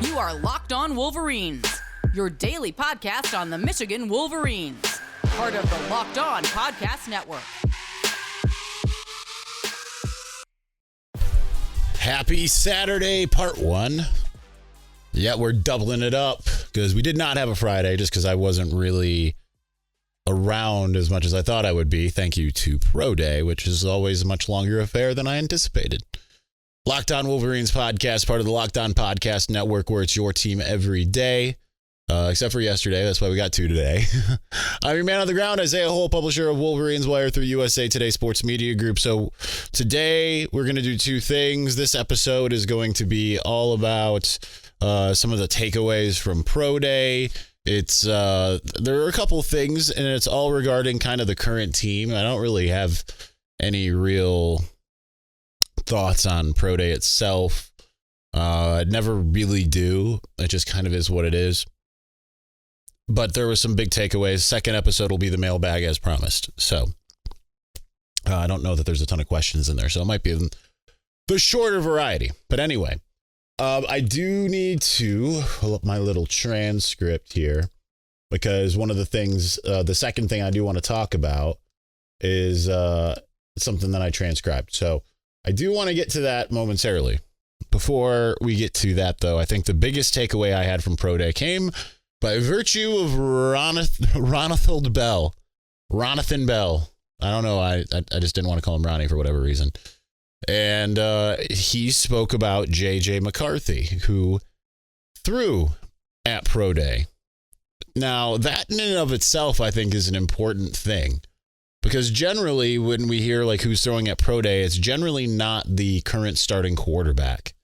You are Locked On Wolverines, your daily podcast on the Michigan Wolverines, part of the Locked On Podcast Network. Happy Saturday, part one. Yeah, we're doubling it up because we did not have a Friday just because I wasn't really around as much as I thought I would be. Thank you to Pro Day, which is always a much longer affair than I anticipated. Locked On Wolverines podcast, part of the Locked On Podcast Network, where it's your team every day, except for yesterday. That's why we got two today. I'm your man on the ground, Isaiah Hole, publisher of Wolverines Wire through USA Today Sports Media Group. So today we're going to do two things. This episode is going to be all about some of the takeaways from Pro Day. It's there are a couple things, and it's all regarding kind of the current team. I don't really have any real thoughts on Pro Day itself. I never really do. It just kind of is what it is. But there were some big takeaways. Second episode will be the mailbag as promised. So I don't know that there's a ton of questions in there, so it might be the shorter variety. But anyway, I do need to pull up my little transcript here, because one of the things, the second thing I do want to talk about is something that I transcribed. So I do want to get to that momentarily. Before we get to that, though, I think the biggest takeaway I had from Pro Day came by virtue of Ronathan Bell. Ronathan Bell. I don't know. I just didn't want to call him Ronnie for whatever reason. And he spoke about J.J. McCarthy, who threw at Pro Day. Now, that in and of itself, I think, is an important thing. Because generally, when we hear like who's throwing at Pro Day, it's generally not the current starting quarterback.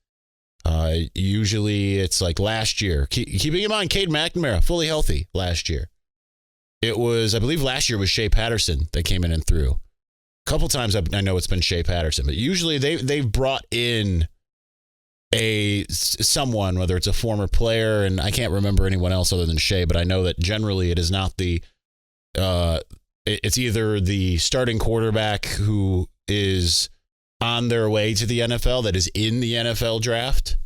Usually, it's like last year. Keeping in mind, Cade McNamara, fully healthy last year. It was, I believe last year was Shea Patterson that came in and threw. A couple times I know it's been Shea Patterson, but usually they've brought in someone, whether it's a former player, and I can't remember anyone else other than Shea, but I know that generally it is not the it's either the starting quarterback who is on their way to the NFL, that is in the NFL draft.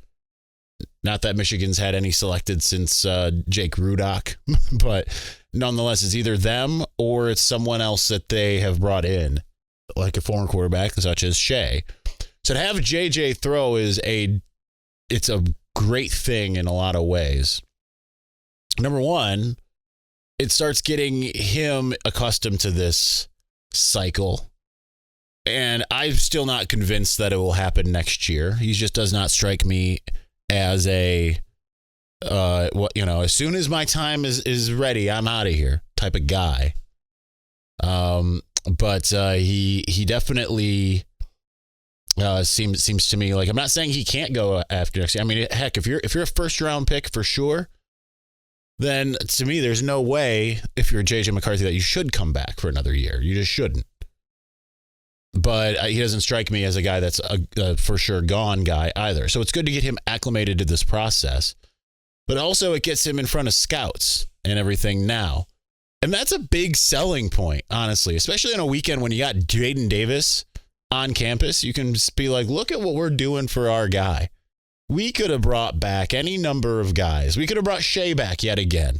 Not that Michigan's had any selected since Jake Rudock, but nonetheless, it's either them or it's someone else that they have brought in, like a former quarterback such as Shea. So to have JJ throw it's a great thing in a lot of ways. Number one, it starts getting him accustomed to this cycle. And I'm still not convinced that it will happen next year. He just does not strike me as as soon as my time is ready, I'm out of here type of guy. But he definitely seems to me like, I'm not saying he can't go after next year. I mean, heck, if you're a first round pick for sure, then to me, there's no way, if you're J.J. McCarthy, that you should come back for another year. You just shouldn't. But he doesn't strike me as a guy that's a for sure gone guy either. So it's good to get him acclimated to this process. But also it gets him in front of scouts and everything now. And that's a big selling point, honestly, especially on a weekend when you got Jaden Davis on campus. You can just be like, look at what we're doing for our guy. We could have brought back any number of guys. We could have brought Shea back yet again.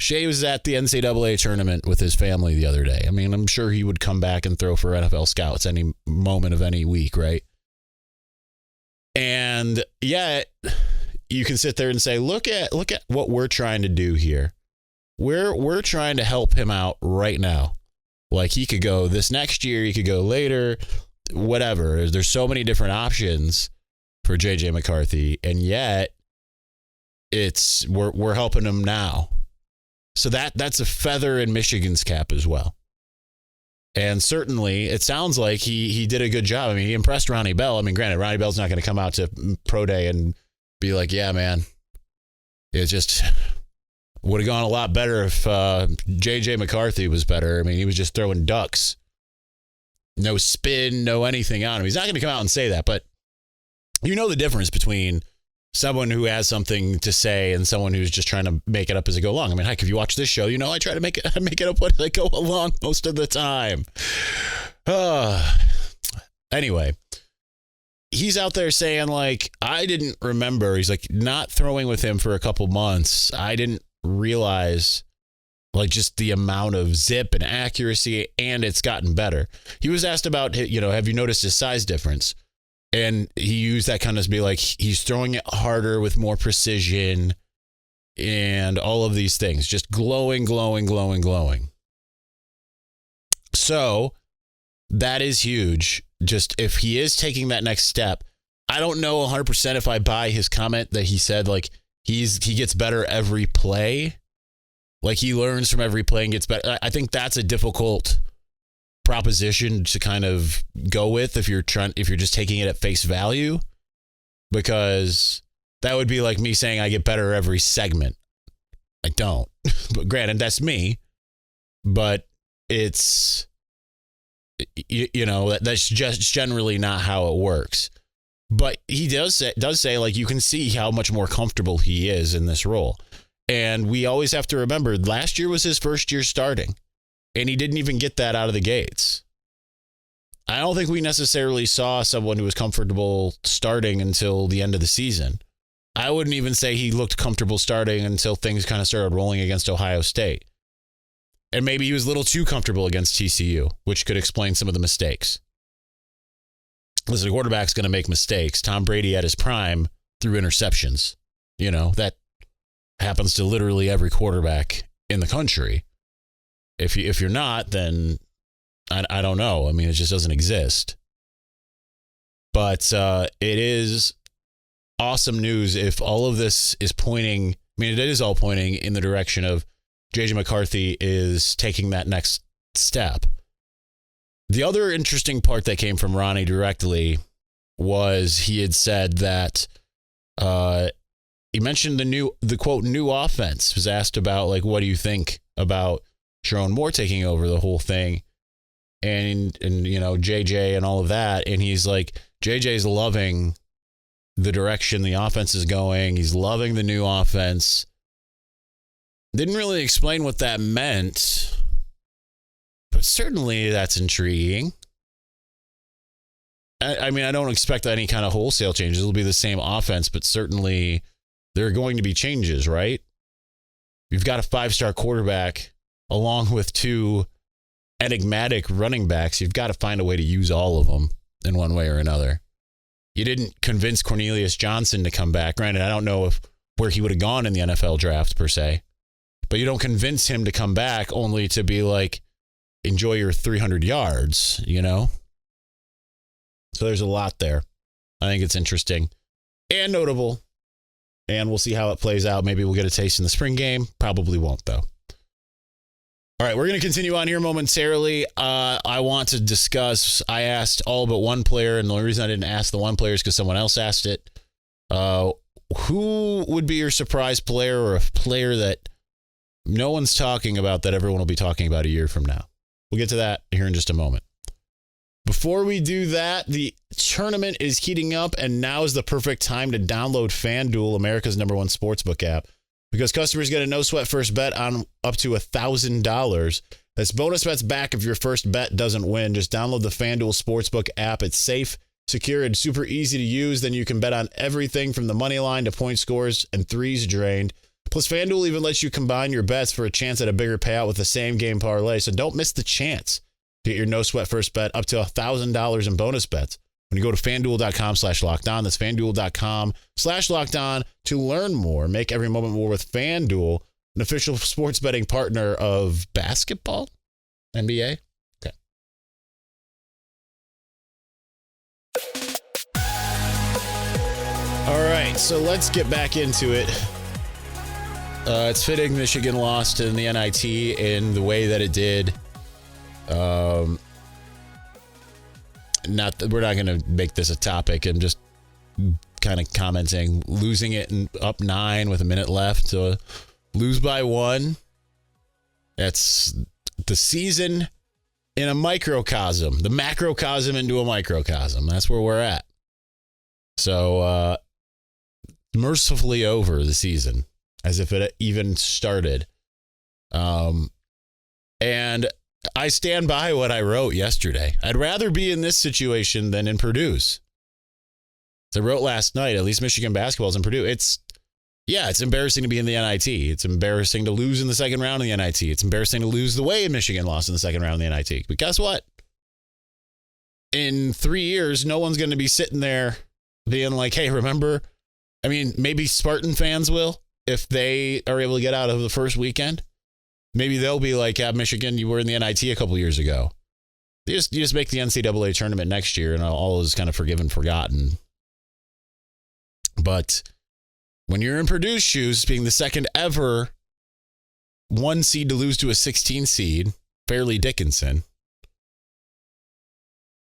Shea was at the NCAA tournament with his family the other day. I mean, I'm sure he would come back and throw for NFL scouts any moment of any week, right? And yet, you can sit there and say, look at what we're trying to do here. We're trying to help him out right now. Like, he could go this next year, he could go later, whatever. There's so many different options for J.J. McCarthy, and yet we're helping him now. So that's a feather in Michigan's cap as well. And certainly it sounds like he did a good job. I mean, he impressed Ronnie Bell. I mean, granted, Ronnie Bell's not going to come out to Pro Day and be like, yeah, man, it just would have gone a lot better if J.J. McCarthy was better. I mean, he was just throwing ducks. No spin, no anything on him. He's not going to come out and say that, but you know the difference between someone who has something to say and someone who's just trying to make it up as they go along. I mean, heck, if you watch this show, you know I try to make it up as I go along most of the time. Anyway, he's out there saying, like, I didn't remember. He's like, not throwing with him for a couple months. I didn't realize, like, just the amount of zip and accuracy, and it's gotten better. He was asked about, have you noticed his size difference? And he used that kind of to be like, he's throwing it harder with more precision and all of these things, just glowing. So that is huge. Just if he is taking that next step, I don't know 100% if I buy his comment that he said, like, he gets better every play. Like, he learns from every play and gets better. I think that's a difficult proposition to kind of go with if you're just taking it at face value, because that would be like me saying I get better every segment. I don't. But granted, that's me. But it's, that's just generally not how it works. But he does say, like, you can see how much more comfortable he is in this role. And we always have to remember, last year was his first year starting, and he didn't even get that out of the gates. I don't think we necessarily saw someone who was comfortable starting until the end of the season. I wouldn't even say he looked comfortable starting until things kind of started rolling against Ohio State. And maybe he was a little too comfortable against TCU, which could explain some of the mistakes. Listen, a quarterback's going to make mistakes. Tom Brady at his prime threw interceptions. That happens to literally every quarterback in the country. If you're not, then I don't know. I mean, it just doesn't exist. But it is awesome news if all of this is pointing. I mean, it is all pointing in the direction of JJ McCarthy is taking that next step. The other interesting part that came from Ronnie directly was he had said that he mentioned the quote new offense. Was asked about, like, what do you think about Sharon Moore taking over the whole thing, and JJ and all of that, and he's like, JJ's loving the direction the offense is going. He's loving the new offense. Didn't really explain what that meant, but certainly that's intriguing. I mean, I don't expect any kind of wholesale changes. It'll be the same offense, but certainly there are going to be changes, right? You've got a 5-star quarterback along with 2 enigmatic running backs. You've got to find a way to use all of them in one way or another. You didn't convince Cornelius Johnson to come back. Granted, I don't know where he would have gone in the NFL draft per se, but you don't convince him to come back only to be like, enjoy your 300 yards, So there's a lot there. I think it's interesting and notable, and we'll see how it plays out. Maybe we'll get a taste in the spring game. Probably won't, though. All right, we're going to continue on here momentarily. I want to discuss, I asked all but one player, and the only reason I didn't ask the one player is because someone else asked it. Who would be your surprise player, or a player that no one's talking about that everyone will be talking about a year from now? We'll get to that here in just a moment. Before we do that, the tournament is heating up, and now is the perfect time to download FanDuel, America's #1 sportsbook app, because customers get a no-sweat first bet on up to $1,000. That's bonus bets back if your first bet doesn't win. Just download the FanDuel Sportsbook app. It's safe, secure, and super easy to use. Then you can bet on everything from the money line to point scores and threes drained. Plus, FanDuel even lets you combine your bets for a chance at a bigger payout with the same game parlay. So don't miss the chance to get your no-sweat first bet up to $1,000 in bonus bets when you go to FanDuel.com/lockedon. That's FanDuel.com/lockedon to learn more. Make every moment more with FanDuel, an official sports betting partner of basketball, NBA. Okay. All right, so let's get back into it. It's fitting Michigan lost in the NIT in the way that it did. We're not going to make this a topic. I'm just kind of commenting. Losing it and up 9 with a minute left to lose by 1. That's the season in a microcosm. The macrocosm into a microcosm. That's where we're at. So mercifully over the season, as if it even started. And I stand by what I wrote yesterday. I'd rather be in this situation than in Purdue's. So I wrote last night, at least Michigan basketball is in Purdue. It's embarrassing to be in the NIT. It's embarrassing to lose in the second round of the NIT. It's embarrassing to lose the way Michigan lost in the second round of the NIT. But guess what? In 3 years, no one's going to be sitting there being like, hey, remember? I mean, maybe Spartan fans will if they are able to get out of the first weekend. Maybe they'll be like, yeah, Michigan, you were in the NIT a couple years ago. You just make the NCAA tournament next year and all is kind of forgiven, forgotten. But when you're in Purdue's shoes, being the second ever 1 seed to lose to a 16 seed, Fairleigh Dickinson,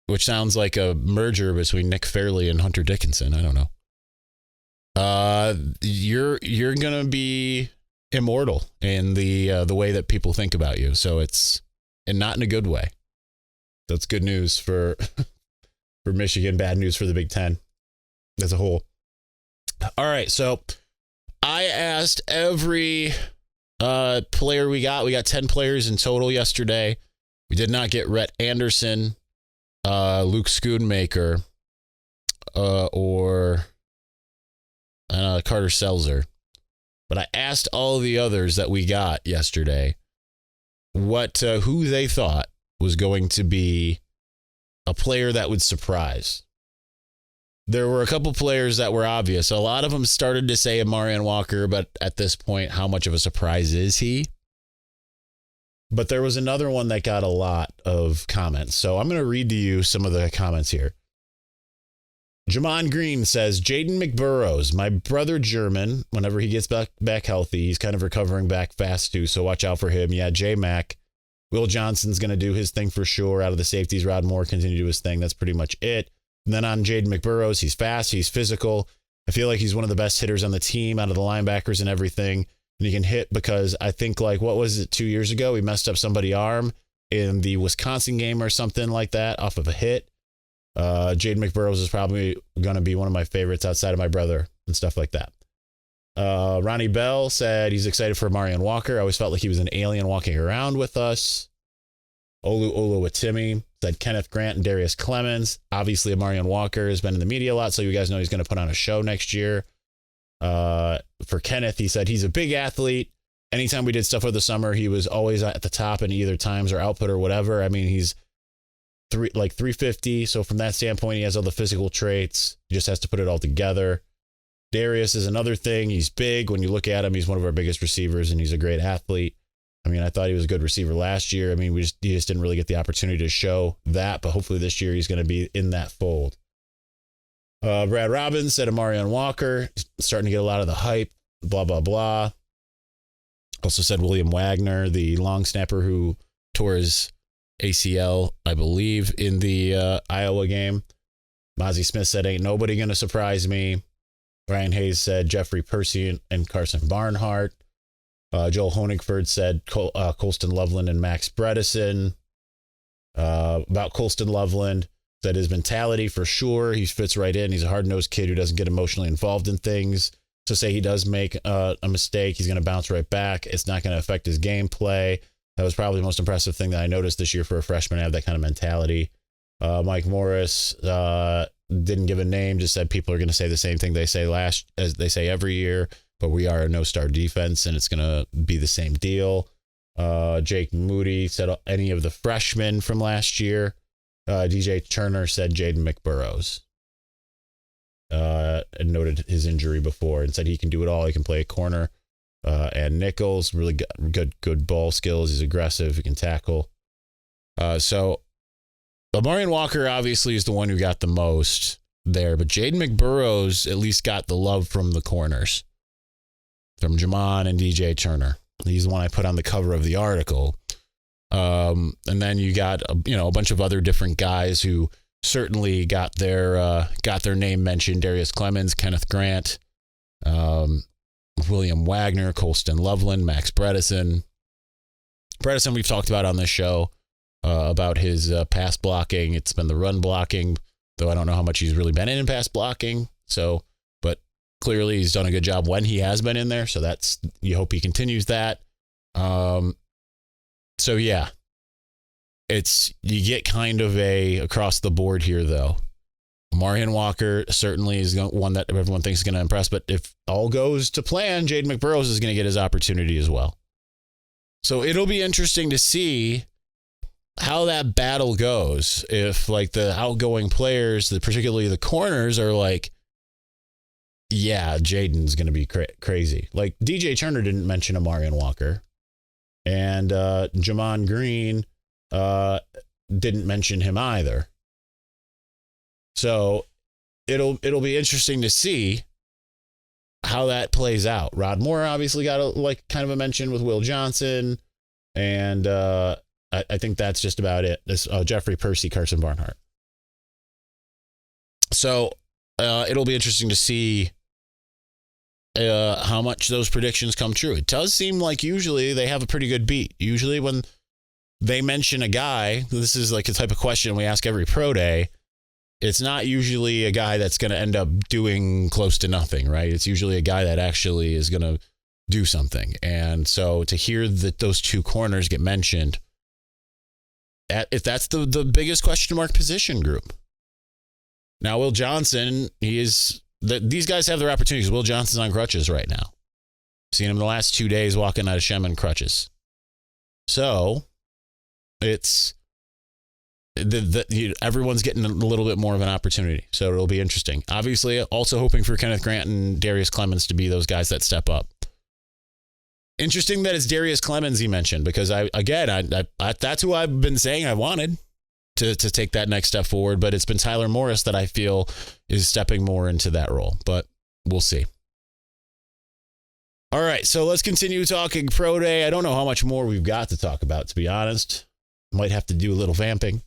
which sounds like a merger between Nick Fairleigh and Hunter Dickinson. I don't know. You're gonna be immortal in the way that people think about you. So and not in a good way. That's good news for Michigan. Bad news for the Big Ten as a whole. All right, so I asked every player we got. We got 10 players in total yesterday. We did not get Rhett Anderson, Luke Schoonmaker, or Carter Selzer. But I asked all the others that we got yesterday who they thought was going to be a player that would surprise. There were a couple players that were obvious. A lot of them started to say Amarian Walker, but at this point, how much of a surprise is he? But there was another one that got a lot of comments. So I'm going to read to you some of the comments here. Jamon Green says, Jaden McBurrows, my brother German, whenever he gets back healthy, he's kind of recovering back fast too, so watch out for him. Yeah, J-Mac. Will Johnson's going to do his thing for sure. Out of the safeties, Rod Moore continue to do his thing. That's pretty much it. And then on Jaden McBurrows, he's fast, he's physical. I feel like he's one of the best hitters on the team out of the linebackers and everything. And he can hit because I think, what was it, 2 years ago? He messed up somebody's arm in the Wisconsin game or something like that off of a hit. Jaden McBurrows is probably going to be one of my favorites outside of my brother and stuff like that. Ronnie Bell said he's excited for Amarian Walker. I always felt like he was an alien walking around with us. Olu Oluwatimi said Kenneth Grant and Darius Clemens. Obviously, Amarian Walker has been in the media a lot, so you guys know he's going to put on a show next year. For Kenneth, he said he's a big athlete. Anytime we did stuff over the summer, he was always at the top in either times or output or whatever. I mean, he's 350. So from that standpoint, he has all the physical traits. He just has to put it all together. Darius is another thing. He's big. When you look at him, he's one of our biggest receivers, and he's a great athlete. I mean, I thought he was a good receiver last year. I mean, he just didn't really get the opportunity to show that, but hopefully this year he's going to be in that fold. Brad Robbins said Amarian Walker, starting to get a lot of the hype, blah, blah, blah. Also said William Wagner, the long snapper who tore his ACL, I believe, in the Iowa game. Mozzie Smith said, ain't nobody going to surprise me. Ryan Hayes said Jeffrey Percy and Carson Barnhart. Joel Honigford said Colston Loveland and Max Bredesen. About Colston Loveland, said his mentality for sure. He fits right in. He's a hard-nosed kid who doesn't get emotionally involved in things. So say he does make a mistake, he's going to bounce right back. It's not going to affect his gameplay. That was probably the most impressive thing that I noticed this year for a freshman to have that kind of mentality. Mike Morris didn't give a name, just said people are going to say the same thing they say every year, but we are a no-star defense, and it's going to be the same deal. Jake Moody said any of the freshmen from last year. DJ Turner said Jaden McBurrows. And noted his injury before and said he can do it all. He can play a corner and nickels, really good ball skills. He's aggressive. He can tackle. So Amarian Walker obviously is the one who got the most there, but Jaden McBurrows at least got the love from the corners, from Jamon and DJ Turner. He's the one I put on the cover of the article. And then you got a bunch of other different guys who certainly got their name mentioned. Darius Clemens, Kenneth Grant, William Wagner, Colston Loveland, Max Bredesen. Bredesen we've talked about on this show about his pass blocking. It's been the run blocking, though I don't know how much he's really been in pass blocking. So, but clearly he's done a good job when he has been in there. So you hope he continues that. So yeah, you get kind of a across the board here though. Marion Walker certainly is one that everyone thinks is going to impress. But if all goes to plan, Jaden McBurrows is going to get his opportunity as well. So it'll be interesting to see how that battle goes. If like the outgoing players, particularly the corners, are like, yeah, Jaden's going to be crazy. Like DJ Turner didn't mention a Marion Walker, and Jamon Green didn't mention him either. So it'll be interesting to see how that plays out. Rod Moore obviously got kind of a mention with Will Johnson, and I think that's just about it. This Jeffrey Percy, Carson Barnhart. So it'll be interesting to see how much those predictions come true. It does seem like usually they have a pretty good beat. Usually when they mention a guy, this is like a type of question we ask every pro day. It's not usually a guy that's going to end up doing close to nothing, right? It's usually a guy that actually is going to do something. And so to hear that those two corners get mentioned, if that's the biggest question mark position group. Now, Will Johnson, these guys have their opportunities. Will Johnson's on crutches right now. Seen him the last 2 days walking out of Shem in crutches. So it's everyone's getting a little bit more of an opportunity. So it'll be interesting. Obviously, also hoping for Kenneth Grant and Darius Clemens to be those guys that step up. Interesting that it's Darius Clemens he mentioned, because that's who I've been saying I wanted to take that next step forward, but it's been Tyler Morris that I feel is stepping more into that role, but we'll see. All right, so let's continue talking Pro Day. I don't know how much more we've got to talk about, to be honest. Might have to do a little vamping.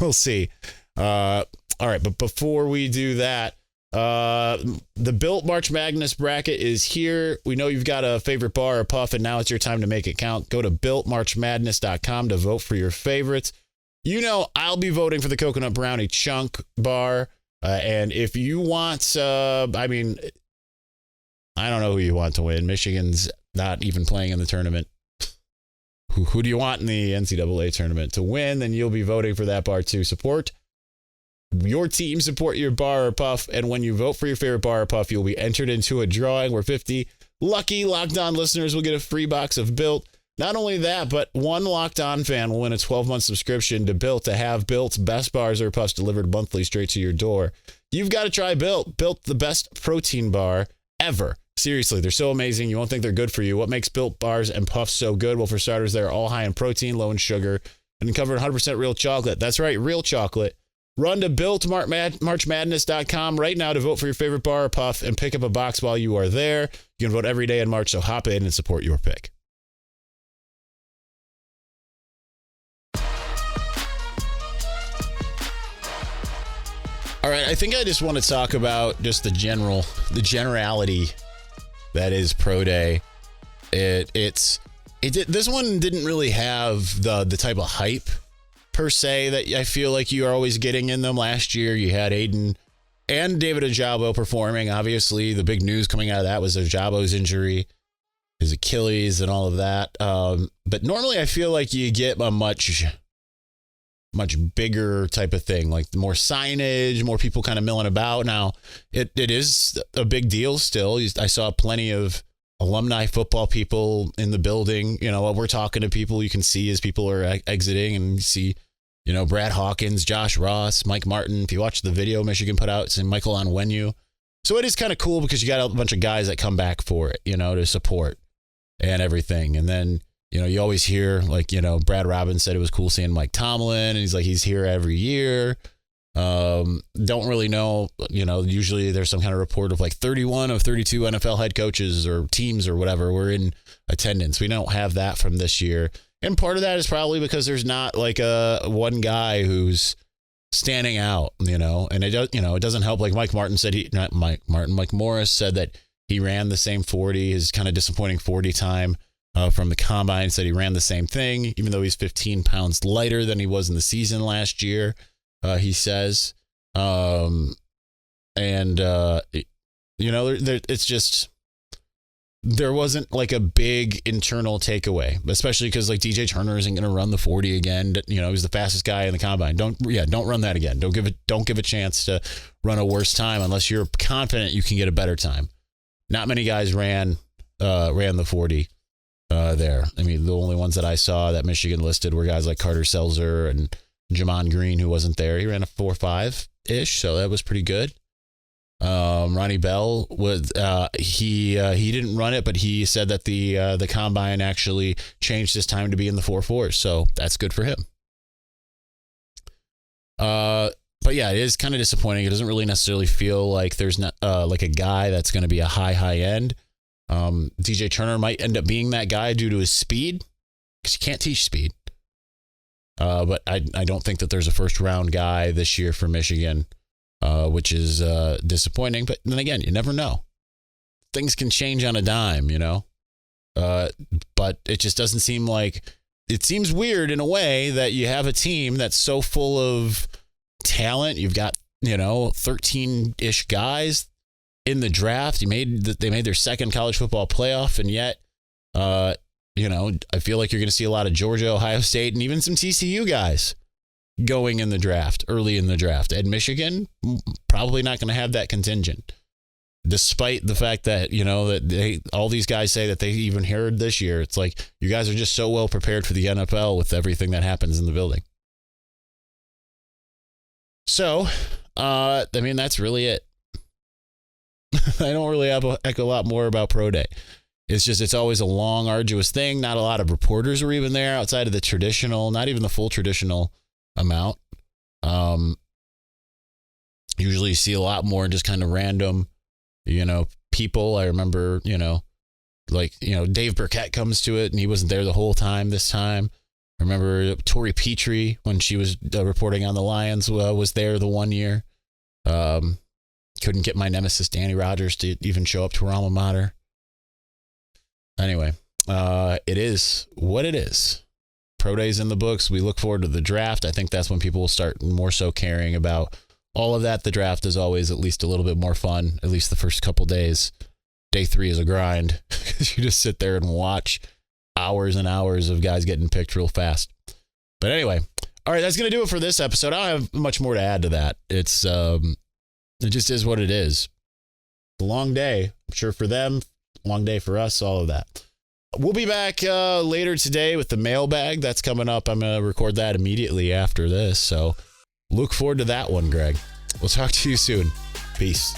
We'll see. All right, but before we do that, the Built March Madness bracket is here. We know you've got a favorite bar or puff, and now it's your time to make it count. Go to BuiltMarchMadness.com to vote for your favorites. You know, I'll be voting for the Coconut Brownie Chunk bar. And if you want, I don't know who you want to win. Michigan's not even playing in the tournament. Who do you want in the NCAA tournament to win? Then you'll be voting for that bar too. Support your team, support your bar or puff. And when you vote for your favorite bar or puff, you'll be entered into a drawing where 50 lucky Locked On listeners will get a free box of Built. Not only that, but one Locked On fan will win a 12-month subscription to Built to have Built's best bars or puffs delivered monthly straight to your door. You've got to try Built. Built, the best protein bar ever. Seriously, they're so amazing. You won't think they're good for you. What makes Built bars and puffs so good? Well, for starters, they're all high in protein, low in sugar, and covered 100% real chocolate. That's right, real chocolate. Run to BuiltMarchMadness.com right now to vote for your favorite bar or puff and pick up a box while you are there. You can vote every day in March, so hop in and support your pick. All right, I think I just want to talk about just the generality that is Pro Day. This one didn't really have the type of hype per se that I feel like you are always getting in them. Last year, you had Aiden and David Ojabo performing. Obviously, the big news coming out of that was Ojabo's injury, his Achilles and all of that. But normally I feel like you get a much bigger type of thing, like more signage, more people kind of milling about. Now, it is a big deal still. I saw plenty of alumni football people in the building. You know, we're talking to people, you can see as people are exiting, and you see, you know, Brad Hawkins, Josh Ross, Mike Martin. If you watch the video Michigan put out, it's in Michael Onwenu. So it is kind of cool because you got a bunch of guys that come back for it, you know, to support and everything. And then, you know, you always hear, like, you know, Brad Robbins said it was cool seeing Mike Tomlin, and he's like, he's here every year. Don't really know, you know, usually there's some kind of report of like 31 of 32 NFL head coaches or teams or whatever were in attendance. We don't have that from this year. And part of that is probably because there's not like one guy who's standing out, you know, and it doesn't help. Like Mike Morris said that he ran the same 40, his kind of disappointing 40 time from the combine, said he ran the same thing, even though he's 15 pounds lighter than he was in the season last year, he says. You know, it's just, there wasn't like a big internal takeaway, especially because like DJ Turner isn't going to run the 40 again. You know, he's the fastest guy in the combine. Don't run that again. Don't give a chance to run a worse time unless you're confident you can get a better time. Not many guys ran the 40 there. I mean, the only ones that I saw that Michigan listed were guys like Carter Selzer and Jamon Green, who wasn't there. He ran a 4.5-ish, so that was pretty good. Ronnie Bell was he didn't run it, but he said that the combine actually changed his time to be in the 4.4s, so that's good for him. But yeah, it is kind of disappointing. It doesn't really necessarily feel like there's not like a guy that's going to be a high end. DJ Turner might end up being that guy due to his speed, because you can't teach speed. But I don't think that there's a first round guy this year for Michigan. Which is disappointing. But then again, you never know. Things can change on a dime, you know. But it just doesn't seem like... It seems weird in a way that you have a team that's so full of talent. You've got, 13-ish guys in the draft. They made their second college football playoff, and yet, I feel like you're going to see a lot of Georgia, Ohio State, and even some TCU guys going in the draft, early in the draft. And Michigan, probably not going to have that contingent, despite the fact that, that all these guys say that they even heard this year. It's like, you guys are just so well prepared for the NFL with everything that happens in the building. So, that's really it. I don't really have a heck of a lot more about Pro Day. It's always a long, arduous thing. Not a lot of reporters were even there outside of the traditional, not even the full traditional amount. Usually you see a lot more just kind of random, people. I remember, Dave Burkett comes to it and he wasn't there the whole time this time. I remember Tori Petrie, when she was reporting on the Lions, was there the one year. Couldn't get my nemesis Danny Rogers to even show up to her alma mater. Anyway, it is what it is. Pro Day's in the books. We look forward to the draft. I think that's when people will start more so caring about all of that. The draft is always at least a little bit more fun, at least the first couple days. Day 3 is a grind. You just sit there and watch hours and hours of guys getting picked real fast. But anyway, all right, that's going to do it for this episode. I don't have much more to add to that. It just is what it is. A long day, I'm sure, for them. Long day for us, all of that. We'll be back later today with the mailbag. That's coming up. I'm going to record that immediately after this. So look forward to that one, Greg. We'll talk to you soon. Peace.